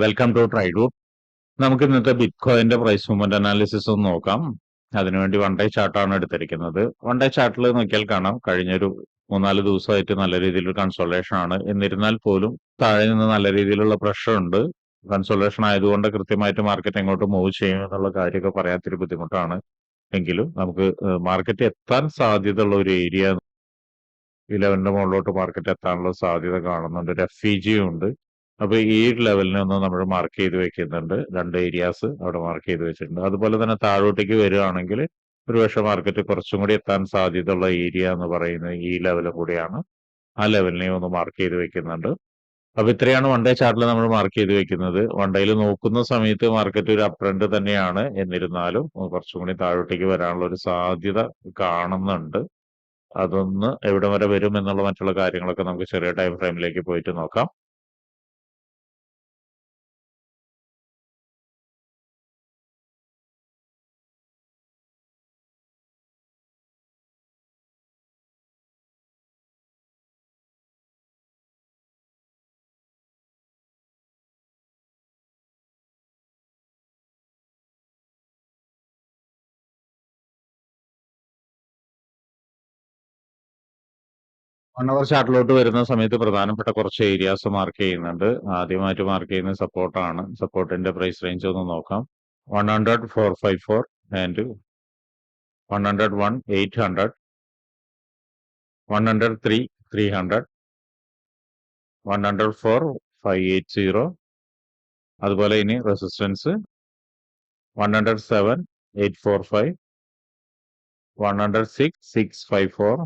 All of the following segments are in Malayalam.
Welcome to ട്രൈഡൂട്ട്. നമുക്ക് ഇന്നത്തെ ബിറ്റ്കോയിന്റെ പ്രൈസ് മൂവ്മെന്റ് അനാലിസിസ് ഒന്ന് നോക്കാം. അതിനുവേണ്ടി വൺ ഡേ ചാർട്ടാണ് എടുത്തിരിക്കുന്നത്. വൺ ഡേ ചാർട്ടിൽ നോക്കിയാൽ കാണാം കഴിഞ്ഞൊരു 3-4 ദിവസമായിട്ട് നല്ല രീതിയിലൊരു കൺസോൾട്ടേഷൻ ആണ്. എന്നിരുന്നാൽ പോലും താഴെ നിന്ന് നല്ല രീതിയിലുള്ള പ്രഷർ ഉണ്ട്. കൺസോൾട്ടേഷൻ ആയതുകൊണ്ട് കൃത്യമായിട്ട് മാർക്കറ്റ് എങ്ങോട്ട് മൂവ് ചെയ്യും എന്നുള്ള കാര്യമൊക്കെ പറയാത്തൊരു ബുദ്ധിമുട്ടാണ്. എങ്കിലും നമുക്ക് മാർക്കറ്റ് എത്താൻ സാധ്യതയുള്ള ഒരു ഏരിയ 11ന്റെ മുകളിലോട്ട് മാർക്കറ്റ് എത്താനുള്ള സാധ്യത കാണുന്നുണ്ട്. ഒരു FEG ഉണ്ട്. അപ്പൊ ഈ ലെവലിനെ ഒന്ന് നമ്മൾ മാർക്ക് ചെയ്ത് വെക്കുന്നുണ്ട്. 2 ഏരിയാസ് അവിടെ മാർക്ക് ചെയ്ത് വെച്ചിട്ടുണ്ട്. അതുപോലെ തന്നെ താഴോട്ടേക്ക് വരികയാണെങ്കിൽ ഒരുപക്ഷെ മാർക്കറ്റ് കുറച്ചും കൂടി എത്താൻ സാധ്യതയുള്ള ഏരിയ എന്ന് പറയുന്നത് ഈ ലെവലും കൂടിയാണ്. ആ ലെവലിനെ ഒന്ന് മാർക്ക് ചെയ്ത് വെക്കുന്നുണ്ട്. അപ്പൊ ഇത്രയാണ് വൺ ഡേ ചാർട്ടിൽ നമ്മൾ മാർക്ക് ചെയ്ത് വെക്കുന്നത്. വൺ ഡേയിൽ നോക്കുന്ന സമയത്ത് മാർക്കറ്റ് ഒരു അപ് ട്രെൻഡ് തന്നെയാണ്. എന്നിരുന്നാലും കുറച്ചും കൂടി താഴോട്ടേക്ക് വരാനുള്ള ഒരു സാധ്യത കാണുന്നുണ്ട്. അതൊന്ന് എവിടെ വരെ വരും എന്നുള്ള മറ്റുള്ള കാര്യങ്ങളൊക്കെ നമുക്ക് ചെറിയ ടൈം ഫ്രെയിമിലേക്ക് പോയിട്ട് നോക്കാം. വൺ അവർ ചാർട്ടിലോട്ട് വരുന്ന സമയത്ത് പ്രധാനപ്പെട്ട കുറച്ച് ഏരിയാസ് മാർക്ക് ചെയ്യുന്നുണ്ട്. ആദ്യമായിട്ട് മാർക്ക് ചെയ്യുന്നത് സപ്പോർട്ടാണ്. സപ്പോർട്ടിന്റെ പ്രൈസ് റേഞ്ച് ഒന്ന് നോക്കാം. 100,454 ആൻഡ് 101, 800, 103, 300, 104, 580. അതുപോലെ ഇനി റെസിസ്റ്റൻസ് 107, 845, 106, 654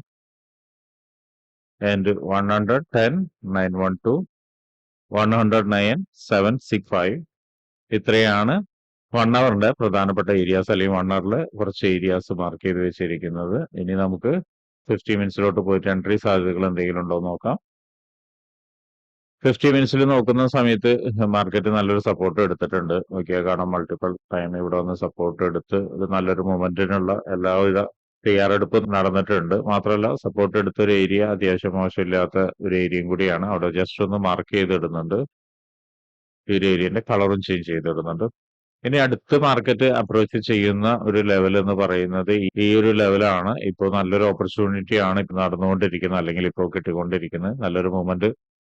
and 110, 912, 109, 765. ഇത്രയാണ് 1 അവറിന്റെ പ്രധാനപ്പെട്ട ഏരിയാസ്, അല്ലെങ്കിൽ 1 അവറിൽ കുറച്ച് ഏരിയാസ് മാർക്ക് ചെയ്ത് വെച്ചിരിക്കുന്നത്. ഇനി നമുക്ക് 50 മിനിറ്റ്സിലോട്ട് പോയിട്ട് എൻട്രി സാധ്യതകൾ എന്തെങ്കിലും ഉണ്ടോ എന്ന് നോക്കാം. 50 മിനിറ്റ്സിൽ നോക്കുന്ന സമയത്ത് മാർക്കറ്റ് നല്ലൊരു സപ്പോർട്ട് എടുത്തിട്ടുണ്ട്. നോക്കിയാൽ കാണാം മൾട്ടിപ്പിൾ ടൈം ഇവിടെ വന്ന് സപ്പോർട്ട് എടുത്ത് ഇത് നല്ലൊരു മൊമെന്റിനുള്ള എല്ലാവിധ തയ്യാറെടുപ്പ് നടന്നിട്ടുണ്ട്. മാത്രമല്ല സപ്പോർട്ട് എടുത്ത ഒരു ഏരിയ അത്യാവശ്യം മോശമില്ലാത്ത ഒരു ഏരിയയും കൂടിയാണ്. അവിടെ ജസ്റ്റ് ഒന്ന് മാർക്ക് ചെയ്തിടുന്നുണ്ട്. ഈ ഒരു ഏരിയന്റെ കളറും ചേഞ്ച് ചെയ്തിടുന്നുണ്ട്. ഇനി അടുത്ത മാർക്കറ്റ് അപ്രോച്ച് ചെയ്യുന്ന ഒരു ലെവൽ എന്ന് പറയുന്നത് ഈ ഒരു ലെവലാണ്. ഇപ്പോൾ നല്ലൊരു ഓപ്പർച്യൂണിറ്റി ആണ് ഇപ്പൊ നടന്നുകൊണ്ടിരിക്കുന്നത്, അല്ലെങ്കിൽ ഇപ്പോൾ കിട്ടിക്കൊണ്ടിരിക്കുന്നത്. നല്ലൊരു മൊമെന്റ്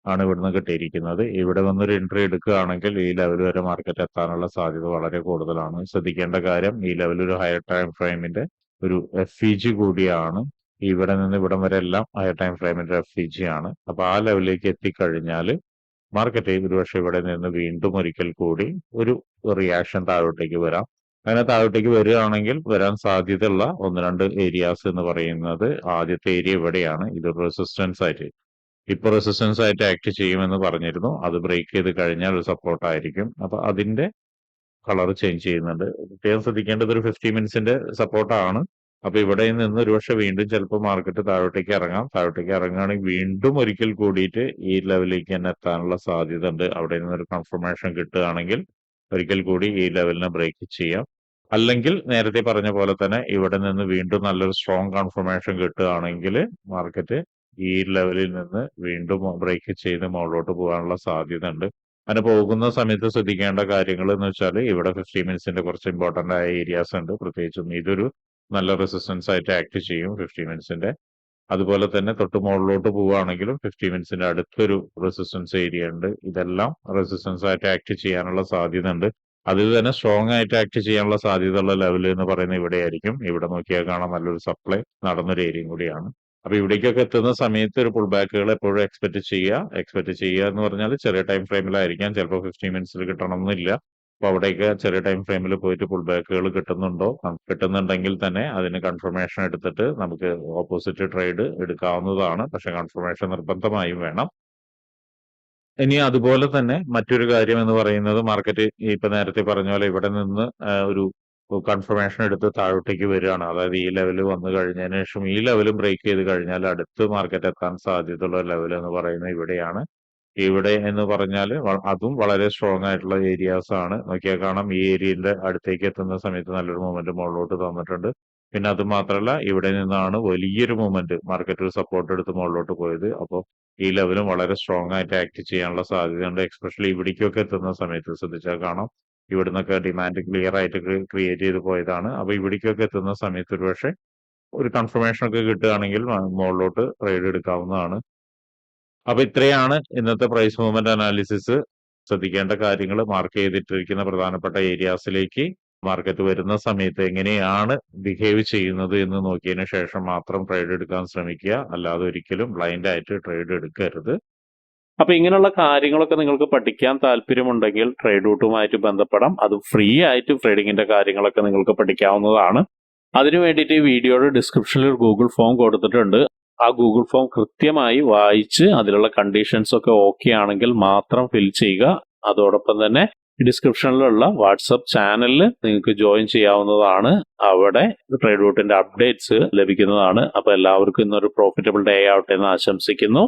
ആണ് ഇവിടുന്ന് കിട്ടിയിരിക്കുന്നത്. ഇവിടെ വന്നൊരു എൻട്രി എടുക്കുകയാണെങ്കിൽ ഈ ലെവൽ വരെ മാർക്കറ്റ് എത്താനുള്ള സാധ്യത വളരെ കൂടുതലാണ്. ശ്രദ്ധിക്കേണ്ട കാര്യം, ഈ ലെവൽ ഒരു ഹയർ ടൈം ഫ്രെയിമിന്റെ ഒരു FEG കൂടിയാണ്. ഇവിടെ നിന്ന് ഇവിടം വരെ എല്ലാം ഹയർ ടൈം ഫ്രെയിമിന്റെ FEG ആണ്. അപ്പൊ ആ ലെവലിലേക്ക് എത്തിക്കഴിഞ്ഞാൽ മാർക്കറ്റ് ഒരുപക്ഷെ ഇവിടെ നിന്ന് വീണ്ടും ഒരിക്കൽ കൂടി ഒരു റിയാക്ഷൻ താഴോട്ടേക്ക് വരാം. അങ്ങനെ താഴോട്ടേക്ക് വരികയാണെങ്കിൽ വരാൻ സാധ്യതയുള്ള 1-2 ഏരിയാസ് എന്ന് പറയുന്നത്, ആദ്യത്തെ ഏരിയ ഇവിടെയാണ്. ഇതൊരു റെസിസ്റ്റൻസ് ആയിട്ട് ഇപ്പൊ റെസിസ്റ്റൻസ് ആയിട്ട് ആക്ട് ചെയ്യുമെന്ന് പറഞ്ഞിരുന്നു. അത് ബ്രേക്ക് ചെയ്ത് കഴിഞ്ഞാൽ ഒരു സപ്പോർട്ട് ആയിരിക്കും. അപ്പൊ അതിന്റെ കളർ ചേഞ്ച് ചെയ്യുന്നുണ്ട്. പ്രത്യേകം ശ്രദ്ധിക്കേണ്ടത് ഒരു 50 മിനിറ്റ്സിന്റെ സപ്പോർട്ടാണ്. അപ്പൊ ഇവിടെ നിന്ന് ഒരുപക്ഷെ വീണ്ടും ചിലപ്പോൾ മാർക്കറ്റ് താഴോട്ടേക്ക് ഇറങ്ങാം. താഴോട്ടേക്ക് ഇറങ്ങുകയാണെങ്കിൽ വീണ്ടും ഒരിക്കൽ കൂടിയിട്ട് ഈ ലെവലിലേക്ക് തന്നെ എത്താനുള്ള സാധ്യത ഉണ്ട്. അവിടെ നിന്നൊരു കൺഫർമേഷൻ കിട്ടുകയാണെങ്കിൽ ഒരിക്കൽ കൂടി ഈ ലെവലിനെ ബ്രേക്ക് ചെയ്യാം. അല്ലെങ്കിൽ നേരത്തെ പറഞ്ഞ പോലെ തന്നെ ഇവിടെ നിന്ന് വീണ്ടും നല്ലൊരു സ്ട്രോങ് കൺഫർമേഷൻ കിട്ടുകയാണെങ്കിൽ മാർക്കറ്റ് ഈ ലെവലിൽ നിന്ന് വീണ്ടും ബ്രേക്ക് ചെയ്ത് മുകളിലോട്ട് പോകാനുള്ള സാധ്യത ഉണ്ട്. അങ്ങനെ പോകുന്ന സമയത്ത് ശ്രദ്ധിക്കേണ്ട കാര്യങ്ങൾ എന്ന് വെച്ചാൽ, ഇവിടെ 50 മിനിറ്റ്സിന്റെ കുറച്ച് ഇമ്പോർട്ടന്റ് ആയ ഏരിയാസ് ഉണ്ട്. പ്രത്യേകിച്ചും ഇതൊരു നല്ല റെസിസ്റ്റൻസ് ആയിട്ട് ആക്ട് ചെയ്യും 50 മിനിറ്റ്സിന്റെ. അതുപോലെ തന്നെ തൊട്ട് മുകളിലോട്ട് പോവുകയാണെങ്കിലും 50 മിനിറ്റ്സിന്റെ അടുത്തൊരു റെസിസ്റ്റൻസ് ഏരിയ ഉണ്ട്. ഇതെല്ലാം റെസിസ്റ്റൻസ് ആയിട്ട് ആക്ട് ചെയ്യാനുള്ള സാധ്യത ഉണ്ട്. അതിൽ തന്നെ സ്ട്രോങ് ആയിട്ട് ആക്ട് ചെയ്യാനുള്ള സാധ്യതയുള്ള ലെവൽ എന്ന് പറയുന്നത് ഇവിടെയായിരിക്കും. ഇവിടെ നോക്കിയാൽ കാണാം നല്ലൊരു സപ്ലൈ നടന്നൊരു ഏരിയയും കൂടിയാണ്. അപ്പൊ ഇവിടേക്കൊക്കെ എത്തുന്ന സമയത്ത് ഒരു പുൾ ബാക്കുകൾ എപ്പോഴും എക്സ്പെക്ട് ചെയ്യുക എന്ന് പറഞ്ഞാൽ ചെറിയ ടൈം ഫ്രെയിമിലായിരിക്കാം. ചിലപ്പോൾ 50 മിനിറ്റ്സിൽ കിട്ടണമെന്നില്ല. അപ്പൊ അവിടേക്ക് ചെറിയ ടൈം ഫ്രെയിമിൽ പോയിട്ട് പുൾ ബാക്കുകൾ കിട്ടുന്നുണ്ടോ, കിട്ടുന്നുണ്ടെങ്കിൽ തന്നെ അതിന് കൺഫർമേഷൻ എടുത്തിട്ട് നമുക്ക് ഓപ്പോസിറ്റ് ട്രേഡ് എടുക്കാവുന്നതാണ്. പക്ഷെ കൺഫർമേഷൻ നിർബന്ധമായും വേണം. ഇനി അതുപോലെ തന്നെ മറ്റൊരു കാര്യം എന്ന് പറയുന്നത്, മാർക്കറ്റ് ഇപ്പൊ നേരത്തെ പറഞ്ഞ പോലെ ഇവിടെ നിന്ന് ഒരു കൺഫർമേഷൻ എടുത്ത് താഴോട്ടേക്ക് വരികയാണ്. അതായത് ഈ ലെവൽ വന്നു കഴിഞ്ഞതിന് ശേഷം ഈ ലെവലും ബ്രേക്ക് ചെയ്ത് കഴിഞ്ഞാൽ അടുത്ത് മാർക്കറ്റ് എത്താൻ സാധ്യതയുള്ള ലെവൽ എന്ന് പറയുന്നത് ഇവിടെയാണ്. ഇവിടെ എന്ന് പറഞ്ഞാൽ അതും വളരെ സ്ട്രോങ് ആയിട്ടുള്ള ഏരിയാസ് ആണ്. നോക്കിയാൽ കാണാം ഈ ഏരിയയുടെ അടുത്തേക്ക് എത്തുന്ന സമയത്ത് നല്ലൊരു മൂവ്മെന്റ് മുകളിലോട്ട് തന്നിട്ടുണ്ട്. പിന്നെ അത് മാത്രമല്ല ഇവിടെ നിന്നാണ് വലിയൊരു മൂവ്മെന്റ് മാർക്കറ്റ് ഒരു സപ്പോർട്ട് എടുത്ത് മുകളിലോട്ട് പോയത്. അപ്പോൾ ഈ ലെവലും വളരെ സ്ട്രോങ് ആയിട്ട് ആക്ട് ചെയ്യാനുള്ള സാധ്യതയുണ്ട്. എക്സ്പെഷ്യലി ഇവിടേക്കൊക്കെ എത്തുന്ന സമയത്ത് ശ്രദ്ധിച്ചാൽ കാണാം. ഇവിടുന്നൊക്കെ ഡിമാൻഡ് ക്ലിയർ ആയിട്ട് ക്രിയേറ്റ് ചെയ്ത് പോയതാണ്. അപ്പൊ ഇവിടേക്കൊക്കെ എത്തുന്ന സമയത്ത് ഒരുപക്ഷെ ഒരു കൺഫർമേഷൻ ഒക്കെ കിട്ടുകയാണെങ്കിൽ മുകളിലോട്ട് ട്രേഡ് എടുക്കാവുന്നതാണ്. അപ്പൊ ഇത്രയാണ് ഇന്നത്തെ പ്രൈസ് മൂവ്മെന്റ് അനാലിസിസ്. ശ്രദ്ധിക്കേണ്ട കാര്യങ്ങൾ, മാർക്ക് ചെയ്തിട്ടിരിക്കുന്ന പ്രധാനപ്പെട്ട ഏരിയാസിലേക്ക് മാർക്കറ്റ് വരുന്ന സമയത്ത് എങ്ങനെയാണ് ബിഹേവ് ചെയ്യുന്നത് എന്ന് നോക്കിയതിന് ശേഷം മാത്രം ട്രേഡ് എടുക്കാൻ ശ്രമിക്കുക. അല്ലാതെ ഒരിക്കലും ബ്ലൈൻഡ് ആയിട്ട് ട്രേഡ് എടുക്കരുത്. അപ്പൊ ഇങ്ങനെയുള്ള കാര്യങ്ങളൊക്കെ നിങ്ങൾക്ക് പഠിക്കാൻ താല്പര്യമുണ്ടെങ്കിൽ ട്രേഡ് റൂട്ടുമായിട്ട് ബന്ധപ്പെടാം. അത് ഫ്രീ ആയിട്ട് ട്രേഡിങ്ങിന്റെ കാര്യങ്ങളൊക്കെ നിങ്ങൾക്ക് പഠിക്കാവുന്നതാണ്. അതിനു വേണ്ടിയിട്ട് ഈ വീഡിയോയുടെ ഡിസ്ക്രിപ്ഷനിൽ ഒരു ഗൂഗിൾ ഫോം കൊടുത്തിട്ടുണ്ട്. ആ ഗൂഗിൾ ഫോം കൃത്യമായി വായിച്ച് അതിലുള്ള കണ്ടീഷൻസ് ഒക്കെ ഓക്കെ ആണെങ്കിൽ മാത്രം ഫിൽ ചെയ്യുക. അതോടൊപ്പം തന്നെ ഡിസ്ക്രിപ്ഷനിലുള്ള വാട്സപ്പ് ചാനലിൽ നിങ്ങൾക്ക് ജോയിൻ ചെയ്യാവുന്നതാണ്. അവിടെ ട്രേഡ് റൂട്ടിന്റെ അപ്ഡേറ്റ്സ് ലഭിക്കുന്നതാണ്. അപ്പൊ എല്ലാവർക്കും ഇന്നൊരു പ്രോഫിറ്റബിൾ ഡേ ആവട്ടെ എന്ന് ആശംസിക്കുന്നു.